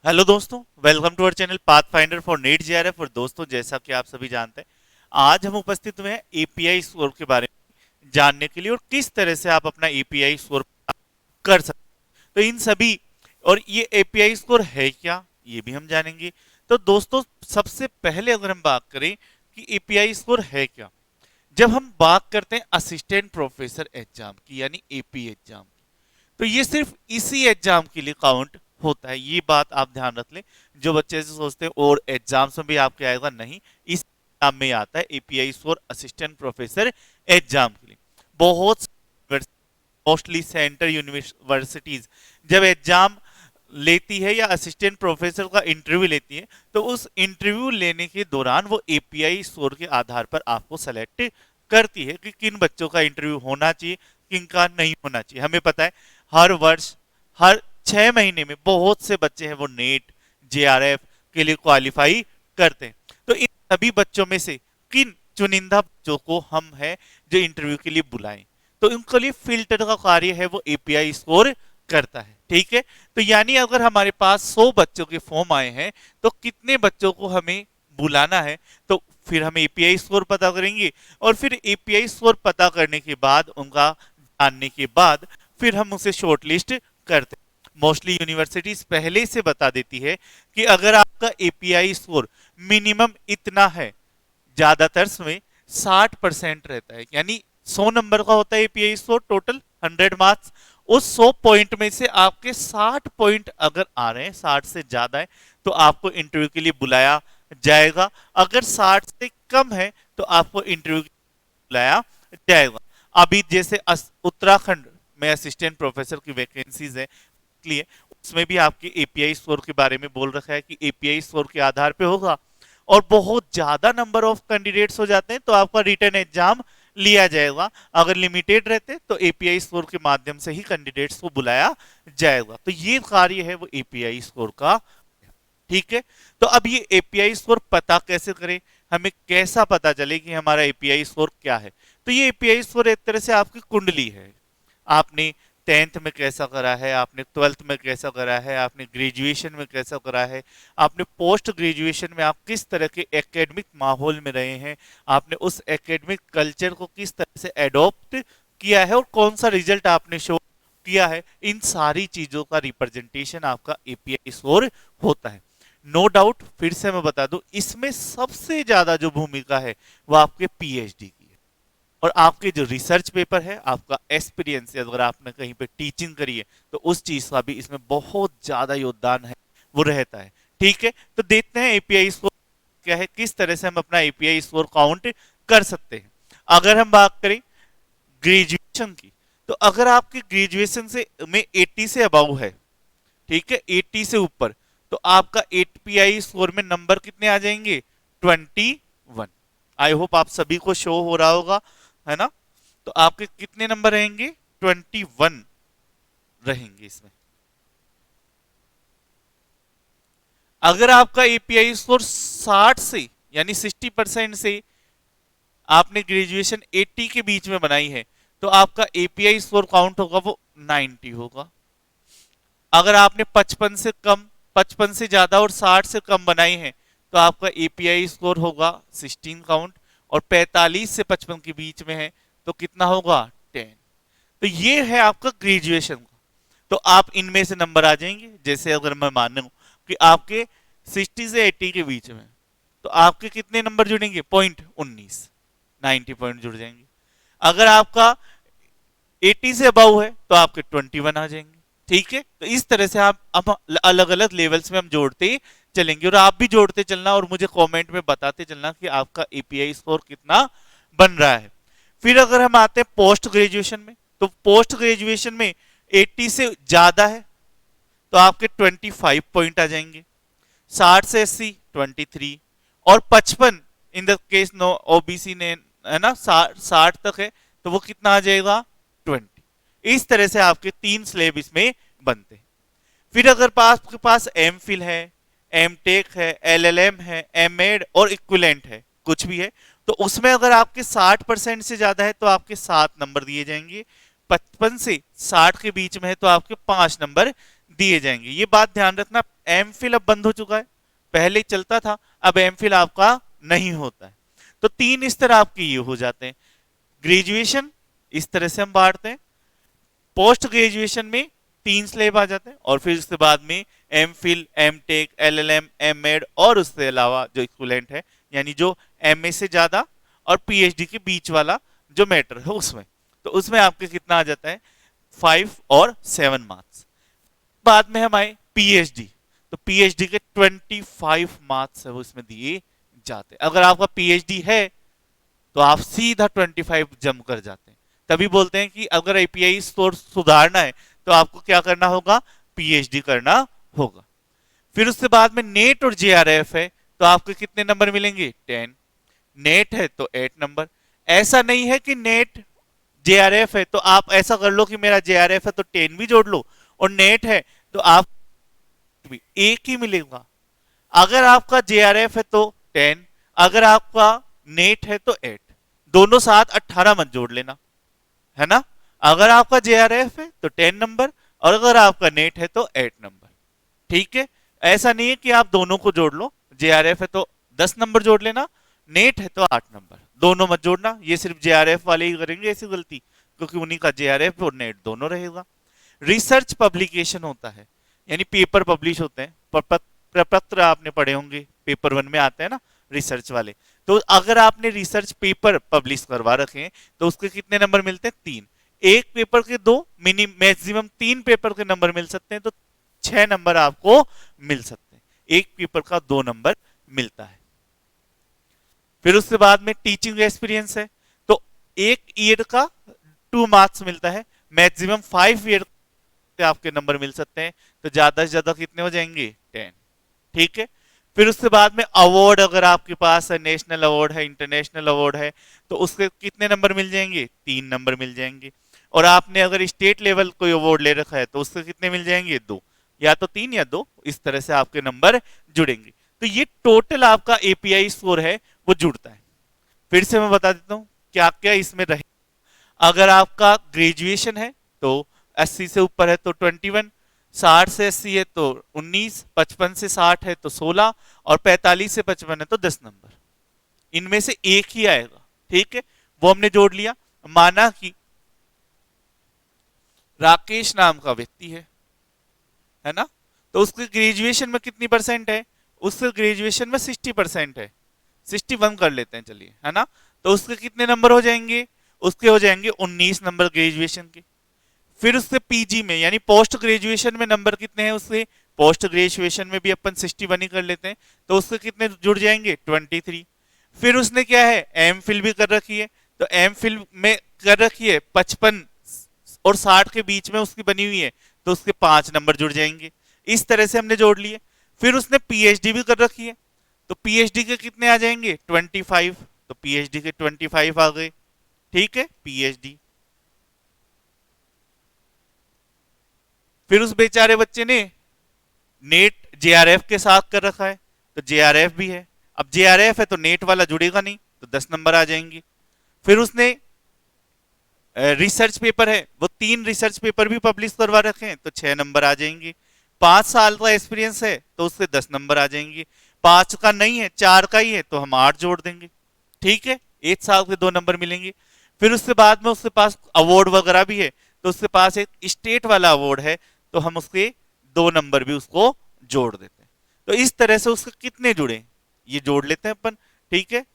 Hello दोस्तों, welcome to our channel path finder for NEET JRF. और दोस्तों, जैसा कि आप सभी जानते हैं, आज हम उपस्थित हुए हैं एपीआई स्कोर के बारे में जानने के लिए और किस तरह से आप अपना एपीआई स्कोर कर सकते हैं। तो इन सभी और ये एपीआई स्कोर है क्या, ये भी हम जानेंगे। तो दोस्तों, सबसे पहले अगर हम बात करें कि एपीआई स्कोर है क्या, जब हम बात करते हैं असिस्टेंट प्रोफेसर एग्जाम की यानी एपी एग्जाम, तो ये सिर्फ इसी एग्जाम के लिए काउंट होता है। ये बात आप ध्यान रख लें। जो बच्चे से सोचते हैं और एग्जाम्स में भी आपके आएगा, नहीं, इस एग्जाम में आता है API for assistant professor exam के लिए। बहुत मोस्टली सेंटर यूनिवर्सिटीज जब एग्जाम लेती है या असिस्टेंट प्रोफेसर का इंटरव्यू लेती है, तो उस इंटरव्यू लेने के दौरान वो एपीआई स्कोर के आधार पर आपको सेलेक्ट करती है कि किन बच्चों का इंटरव्यू होना चाहिए, किन का नहीं होना चाहिए। हमें पता है हर वर्ष, हर 6 महीने में बहुत से बच्चे हैं वो नेट जेआरएफ के लिए क्वालिफाई करते हैं। तो इन सभी बच्चों में से किन चुनिंदा बच्चों को हम है जो इंटरव्यू के लिए बुलाएं, तो उनके लिए फिल्टर का कार्य है वो एपीआई स्कोर करता है। ठीक है, तो यानी अगर हमारे पास 100 बच्चों के फॉर्म आए हैं, तो कितने बच्चों को हमें बुलाना है, तो फिर हम एपीआई स्कोर पता करेंगे। और फिर एपीआई स्कोर पता करने के बाद, उनका जानने के बाद, फिर हम उसे शॉर्टलिस्ट करते हैं। मोस्टली यूनिवर्सिटीज पहले से बता देती है कि अगर आपका एपीआई स्कोर मिनिमम इतना है, ज्यादातर में 60% रहता है, यानी 100 नंबर का होता है एपीआई स्कोर, टोटल 100 मार्क्स। उस 100 पॉइंट में से आपके 60 पॉइंट अगर आ रहे हैं, 60 से ज्यादा है, तो आपको इंटरव्यू के लिए बुलाया जाएगा। अगर 60 से कम है तो आपको इंटरव्यू के लिए बुलाया जाएगा। अभी जैसे उत्तराखंड में असिस्टेंट प्रोफेसर की वैकेंसीज है, इसलिए उसमें भी आपके एपीआई स्कोर के बारे में बोल रखा है कि एपीआई स्कोर के आधार पे होगा। और बहुत ज्यादा नंबर ऑफ कैंडिडेट्स हो जाते हैं तो आपका रिटर्न एग्जाम लिया जाएगा। अगर लिमिटेड रहते तो एपीआई स्कोर के माध्यम से ही कैंडिडेट्स को बुलाया जाएगा। तो ये कार्य है वो एपीआई स्कोर का। ठीक है, तो अब ये एपीआई स्कोर पता कैसे करें, हमें कैसा पता चले कि हमारा एपीआई स्कोर क्या है। तो ये एपीआई स्कोर एक तरह से आपकी कुंडली है। आपने 10th में कैसा करा है, आपने 12th में कैसा करा है, आपने ग्रेजुएशन में कैसा करा है, आपने पोस्ट ग्रेजुएशन में आप किस तरह के एकेडमिक माहौल में रहे हैं, आपने उस एकेडमिक कल्चर को किस तरह से एडॉप्ट किया है और कौन सा रिजल्ट आपने शो किया है। इन सारी चीजों का रिप्रेजेंटेशन आपका एपीआई स्कोर होता है। नो डाउट, फिर से मैं बता दूं, इसमें सबसे ज्यादा जो भूमिका है वो आपके पीएचडी की है। और आपके जो रिसर्च पेपर है, आपका एक्सपीरियंस है, अगर आपने कहीं पे टीचिंग करी है, तो उस चीज का भी इसमें बहुत ज्यादा योगदान है, वो रहता है। ठीक है, तो देखते हैं एपीआई स्कोर क्या है, किस तरह से हम अपना एपीआई स्कोर काउंट कर सकते हैं। अगर हम बात करें ग्रेजुएशन की, तो अगर आपके ग्रेजुएशन से में 80 से अबाउ है, ठीक है, 80 से ऊपर, तो आपका एपीआई स्कोर में नंबर कितने आ जाएंगे, 21। आई होप आप सभी को शो हो रहा होगा, है ना। तो आपके कितने नंबर रहेंगे, 21 रहेंगे इसमें। अगर आपका एपीआई स्कोर 60 से यानी 60% से आपने ग्रेजुएशन 80 के बीच में बनाई है, तो आपका एपीआई स्कोर काउंट होगा वो 90 होगा। अगर आपने 55 से ज्यादा और 60 से कम बनाई है, तो आपका एपीआई स्कोर होगा 16 काउंट। और 45 से 55 के बीच में है तो कितना होगा, 10। तो ये है आपका ग्रेजुएशन का। तो आप इनमें से नंबर आ जाएंगे। जैसे अगर मैं मान लूं कि आपके 60 से 80 के बीच में, तो आपके कितने नंबर जुड़ेंगे, पॉइंट 19, 90 पॉइंट जुड़ जाएंगे। अगर आपका 80 से अबाउ है तो आपके 21 आ जाएंगे। ठीक है, तो इस तरह से आप अब अलग अलग लेवल्स में हम जोड़ते चलेंगे, और आप भी जोड़ते चलना और मुझे कमेंट में बताते चलना कि आपका एपीआई स्कोर कितना बन रहा है। फिर अगर हम आते हैं पोस्ट ग्रेजुएशन में, तो पोस्ट ग्रेजुएशन में 80 से ज्यादा है तो आपके 25 पॉइंट आ जाएंगे। 60 से 80 23, और 55 in the case no OBC ने, है ना, 60 तक है तो वो कितना आ जाएगा, 20। इस तरह से आपके 3 स्लेब इसमें बनते हैं। फिर अगर आपके पास एम फिल है, एम टेक है, एलएलएम है, एम एड और इक्विलेंट है, कुछ भी है, तो उसमें अगर आपके 60% से ज्यादा है तो आपके 7 नंबर दिए जाएंगे, 55 से 60 के बीच में है तो आपके 5 नंबर दिए जाएंगे। ये बात ध्यान रखना। एम फिल अब बंद हो चुका है, पहले चलता था, अब एम फिल आपका नहीं होता है। तो 3 स्तर आपके ये हो जाते हैं। ग्रेजुएशन इस तरह से हम बांटते हैं। पोस्ट ग्रेजुएशन में 3 स्लेब आ जाते हैं और फिर उसके बाद में M Phil, M Tech, LLM, M.Ed और उसके अलावा जो इक्विवेलेंट है यानी जो MA से ज्यादा और PhD के बीच वाला जो मैटर है उसमें, तो उसमें आपके कितना आ जाता है 5 और 7 मार्क्स। बाद में हम आए PhD, तो PhD के 25 मार्क्स है वो इसमें दिए जाते हैं। अगर आपका PhD है तो आप सीधा 25 जम कर जाते हैं। तभी बोलते हैं कि अगर एपीआई स्कोर सुधारना है तो आपको क्या करना होगा, पीएचडी करना होगा। फिर उसके बाद में नेट और जेआरएफ है तो आपको कितने नंबर मिलेंगे, 10। नेट है तो 8 नंबर। ऐसा नहीं है कि नेट जेआरएफ है तो आप ऐसा कर लो कि मेरा जेआरएफ है तो 10 भी जोड़ लो, और नेट है तो आप भी एक ही मिलेगा। अगर आपका जेआरएफ है तो 10, अगर आपका नेट है तो 8, दोनों साथ 18 मत जोड़ लेना, है ना। अगर आपका जेआरएफ है तो 10 नंबर और अगर आपका नेट है तो 8 नंबर। ठीक है, ऐसा नहीं है कि आप दोनों को जोड़ लो। जेआरएफ है तो 10 नंबर जोड़ लेना, नेट है तो 8 नंबर, दोनों मत जोड़ना। ये सिर्फ जेआरएफ वाले ही करेंगे ऐसी गलती, क्योंकि उन्हीं का जेआरएफ और नेट दोनों रहेगा। रिसर्च पब्लिकेशन होता है यानी पेपर पब्लिश होते हैं। प्रपत्र आपने पढ़े होंगे, पेपर 1 में आते हैं ना रिसर्च वाले। तो अगर आपने रिसर्च पेपर पब्लिश करवा रखे हैं तो उसके कितने नंबर मिलते हैं, 3। एक पेपर के 2, मैक्सिमम 3 पेपर के नंबर मिल सकते हैं, तो 6 नंबर आपको मिल सकते हैं। एक पेपर का 2 नंबर मिलता है। फिर उसके बाद में टीचिंग एक्सपीरियंस है तो 1 ईयर का 2 मार्क्स मिलता है, मैक्सिमम 5 ईयर के आपके नंबर मिल सकते हैं, तो ज्यादा से ज्यादा कितने हो जाएंगे, 10। ठीक है। फिर उसके बाद में अवार्ड अगर आपके पास है, नेशनल अवार्ड है, इंटरनेशनल अवार्ड है, तो उसके कितने नंबर मिल जाएंगे, 3 नंबर मिल जाएंगे। और आपने अगर स्टेट लेवल कोई अवार्ड ले रखा है तो उसके कितने मिल जाएंगे, 2, या तो 3 या 2, इस तरह से आपके नंबर जुड़ेंगे। तो ये टोटल आपका एपीआई स्कोर है वो जुड़ता है। फिर से मैं बता देता हूं क्या क्या इसमें रहे। अगर आपका ग्रेजुएशन है तो 80 से ऊपर है तो 21, 60 से 80 है तो 19, 55 से 60 है तो 16 और 45 से 55 है तो 10 नंबर। इनमें से एक ही आएगा। ठीक है, वो हमने जोड़ लिया। माना कि राकेश नाम का व्यक्ति है ना, तो उसके ग्रेजुएशन में कितनी परसेंट है, उसके ग्रेजुएशन में 60% है, 61 कर लेते हैं चलिए, है ना। तो उसके कितने नंबर हो जाएंगे, उसके हो जाएंगे 19 नंबर ग्रेजुएशन के। फिर उससे पीजी में यानी पोस्ट ग्रेजुएशन में नंबर कितने हैं उससे, पोस्ट ग्रेजुएशन में भी अपन 61 ही कर लेते हैं, तो उसके कितने जुड़ जाएंगे, 23। फिर उसने क्या है, एम फिल भी कर रखी है, तो एम फिल में कर रखी है 55 और 60 के बीच में उसकी बनी हुई है, तो उसके 5 नंबर जुड़ जाएंगे। इस तरह से हमने जोड़ लिए। फिर उसने पीएचडी भी कर रखी है, तो पीएचडी के कितने आ जाएंगे, 25, तो पीएचडी के 25 आ गए। ठीक है, पीएचडी। फिर उस बेचारे बच्चे ने नेट जेआरएफ के साथ कर रखा है, तो जेआरएफ भी है। अब जेआरएफ है तो नेट वाला जुड़ेगा नहीं, तो 10 नंबर आ जाएंगे। फिर उसने रिसर्च पेपर है, वो 3 रिसर्च पेपर भी पब्लिश करवा रखे हैं, तो 6 नंबर आ जाएंगे। 5 साल का एक्सपीरियंस है तो उससे 10 नंबर आ जाएंगे। 5 का नहीं है, 4 का ही है, तो हम 8 जोड़ देंगे। ठीक है, 1 साल के 2 नंबर मिलेंगे। फिर उसके बाद में उसके पास अवार्ड वगैरह भी है, तो उसके पास एक स्टेट वाला अवार्ड है, तो हम उसके 2 नंबर भी उसको जोड़ देते हैं। तो इस तरह से उसके कितने जुड़े ये जोड़ लेते हैं अपन। ठीक है,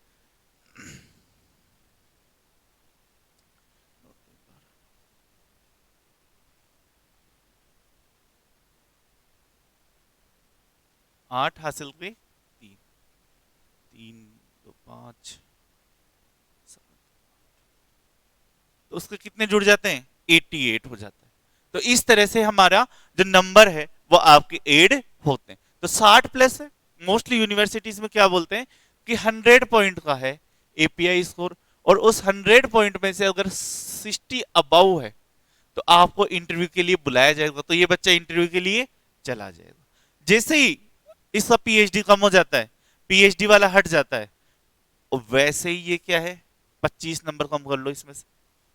आठ हासिल हुए, 3, 3 2 5, तो उसके कितने जुड़ जाते हैं, 88 हो जाता है। तो इस तरह से हमारा जो नंबर है वो आपके एड होते हैं। तो 60 प्लस है, मोस्टली यूनिवर्सिटीज में क्या बोलते हैं कि 100 पॉइंट का है एपीआई स्कोर, और उस 100 पॉइंट में से अगर 60 अबव है तो आपको इंटरव्यू के लिए बुलाया जाएगा, तो ये बच्चा इंटरव्यू के लिए चला जाएगा। जैसे ही इसका पीएचडी कम हो जाता है, पीएचडी वाला हट जाता है, और वैसे ही ये क्या है, 25 नंबर कम कर लो इसमें से,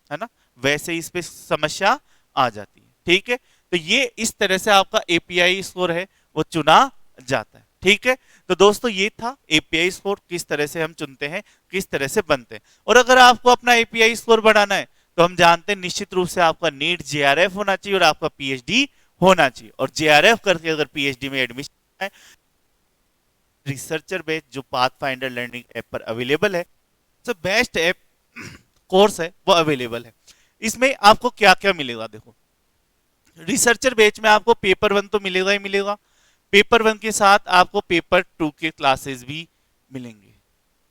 है ना। वैसे ही इस पे समस्या आ जाती है। ठीक है, तो ये इस तरह से आपका एपीआई स्कोर है वो चुना जाता है। ठीक है, तो दोस्तों ये था एपीआई स्कोर किस तरह से हम चुनते हैं, किस तरह से बनते हैं। और अगर आपको अपना एपीआई स्कोर बढ़ाना है तो हम जानते हैं निश्चित रूप से आपका नीट जेआरएफ होना चाहिए और आपका पीएचडी होना चाहिए। और जेआरएफ करके अगर पीएचडी में एडमिशन है, रिसर्चर बेस्ड जो पाथ फाइंडर लर्निंग ऐप पर अवेलेबल है, तो बेस्ट ऐप कोर्स है वो अवेलेबल है। इसमें आपको क्या क्या मिलेगा, देखो रिसर्चर बैच में आपको पेपर 1 तो मिलेगा ही मिलेगा, पेपर 1 के साथ आपको पेपर 2 के क्लासेस भी मिलेंगे।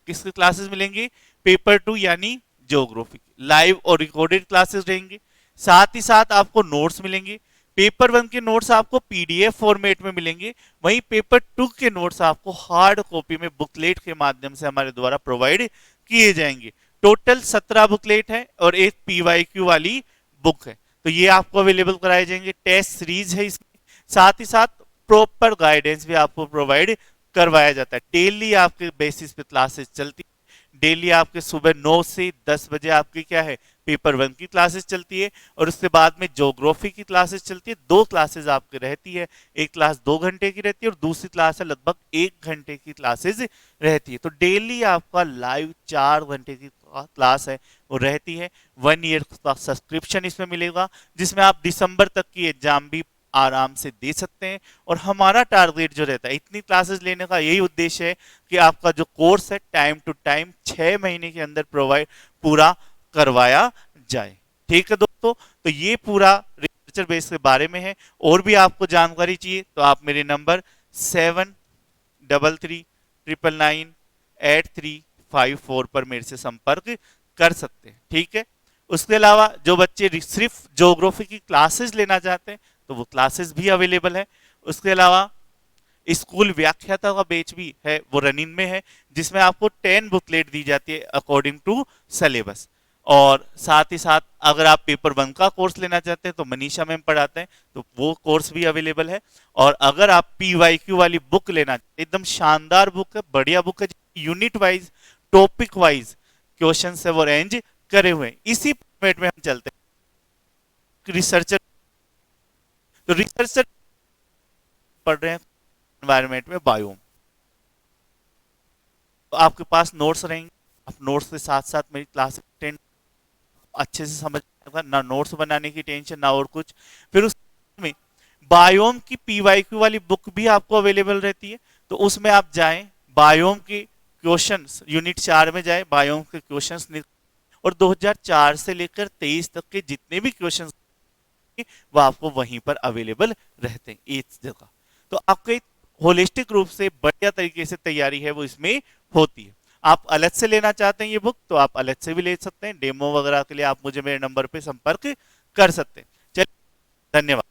किसके क्लासेस मिलेंगे? पेपर 2 यानी ज्योग्राफी, लाइव और रिकॉर्डेड क्लासेस रहेंगे। साथ ही साथ आपको नोट्स मिलेंगे। पेपर 1 के नोट्स आपको पीडीएफ फॉर्मेट में मिलेंगे, वहीं पेपर 2 के नोट्स आपको हार्ड कॉपी में बुकलेट के माध्यम से हमारे द्वारा प्रोवाइड किए जाएंगे। टोटल 17 बुकलेट है और एक पीवाईक्यू वाली बुक है, तो ये आपको अवेलेबल कराए जाएंगे। टेस्ट सीरीज है इसमें, साथ ही साथ प्रॉपर गाइडेंस भी आपको प्रोवाइड करवाया जाता है। डेली आपके बेसिस पे क्लासेस चलती है। डेली आपके सुबह 9 से 10 बजे आपकी क्या है, पेपर 1 की क्लासेस चलती है और उसके बाद में ज्योग्राफी की क्लासेस चलती है। 2 क्लासेस आपकी रहती है, एक क्लास 2 घंटे की रहती है और दूसरी क्लास है लगभग 1 घंटे की क्लासेस रहती है। तो डेली आपका लाइव 4 घंटे की क्लास है वो रहती है। 1 ईयर का सब्सक्रिप्शन इसमें मिलेगा, जिसमें आप दिसंबर तक की एग्जाम भी आराम से दे सकते हैं। और हमारा टारगेट जो रहता है इतनी क्लासेस लेने का यही उद्देश्य है कि आपका जो कोर्स है टाइम टू टाइम 6 महीने के अंदर प्रोवाइड पूरा करवाया जाए। ठीक है दोस्तों, तो ये पूरा रिसर्चर बेस के बारे में है। और भी आपको जानकारी चाहिए तो आप मेरे नंबर 7339998354 पर मेरे से संपर्क कर सकते हैं। ठीक है, उसके अलावा जो बच्चे सिर्फ ज्योग्राफी की क्लासेस लेना चाहते हैं तो वो क्लासेस भी अवेलेबल है। उसके अलावा स्कूल व्याख्याता का बैच भी है वो रनिंग में है, जिसमें आपको 10 बुकलेट दी जाती है अकॉर्डिंग टू सिलेबस। और साथ ही साथ अगर आप पेपर 1 का कोर्स लेना चाहते हैं तो मनीषा मैम पढ़ाते हैं, तो वो कोर्स भी अवेलेबल है। और अगर आप पीवाईक्यू वाली बुक लेना चाहते हैं, एकदम शानदार बुक है, बढ़िया बुक है, unit wise topic wise question है वो अरेंज करे हुए हैं। इसी फॉर्मेट में हम चलते हैं। रिसर्चर, तो रिसर्चर पढ़ रहे हैं एनवायरनमेंट में बायोम, तो आपके पास नोट्स रहेंगे। आप नोट्स के साथ साथ मेरी क्लास अटेंड अच्छे से समझ ना, नोट्स बनाने की टेंशन ना और कुछ। फिर उसमें बायोम की पीवाईक्यू वाली बुक भी आपको अवेलेबल रहती है, तो उसमें आप जाएं, बायोम के क्वेश्चंस यूनिट 4 में जाएं, बायोम के क्वेश्चंस और 2004 से लेकर 23 तक के जितने भी क्वेश्चंस वो आपको वहीं पर अवेलेबल रहते हैं एक जगह। तो आपके होलिस्टिक रूप से बढ़िया तरीके से तैयारी है वो इसमें होती है। आप अलग से लेना चाहते हैं ये बुक तो आप अलग से भी ले सकते हैं। डेमो वगैरह के लिए आप मुझे मेरे नंबर पे संपर्क कर सकते हैं। चलिए, धन्यवाद।